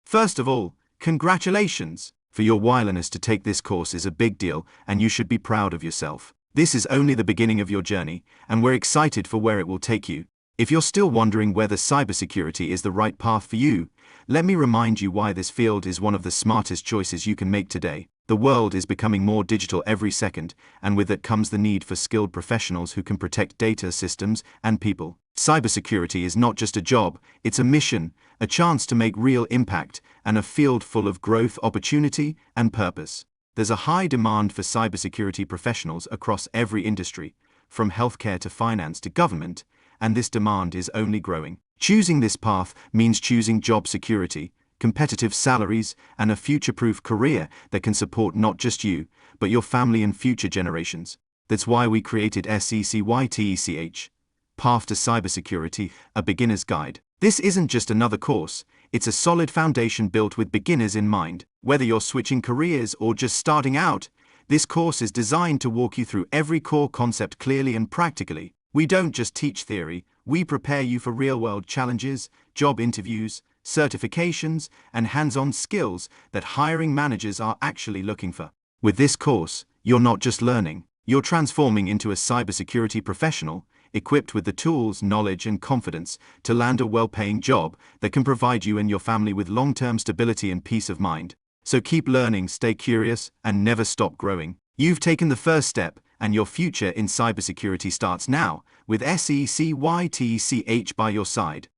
First of all, congratulations! For your willingness to take this course is a big deal, and you should be proud of yourself. This is only the beginning of your journey, and we're excited for where it will take you. If you're still wondering whether cybersecurity is the right path for you, let me remind you why this field is one of the smartest choices you can make today. The world is becoming more digital every second, and with it comes the need for skilled professionals who can protect data, systems, and people. Cybersecurity is not just a job, it's a mission, a chance to make real impact, and a field full of growth, opportunity, and purpose. There's a high demand for cybersecurity professionals across every industry, from healthcare to finance to government, and this demand is only growing. Choosing this path means choosing job security, competitive salaries, and a future-proof career that can support not just you, but your family and future generations. That's why we created SECYTECH, Path to Cybersecurity, a beginner's guide. This isn't just another course, it's a solid foundation built with beginners in mind. Whether you're switching careers or just starting out, this course is designed to walk you through every core concept clearly and practically. We don't just teach theory, we prepare you for real-world challenges, job interviews, certifications, and hands-on skills that hiring managers are actually looking for. With this course, you're not just learning, you're transforming into a cybersecurity professional, equipped with the tools, knowledge, and confidence to land a well-paying job that can provide you and your family with long-term stability and peace of mind. So keep learning, stay curious, and never stop growing. You've taken the first step, and your future in cybersecurity starts now, with SECYTECH by your side.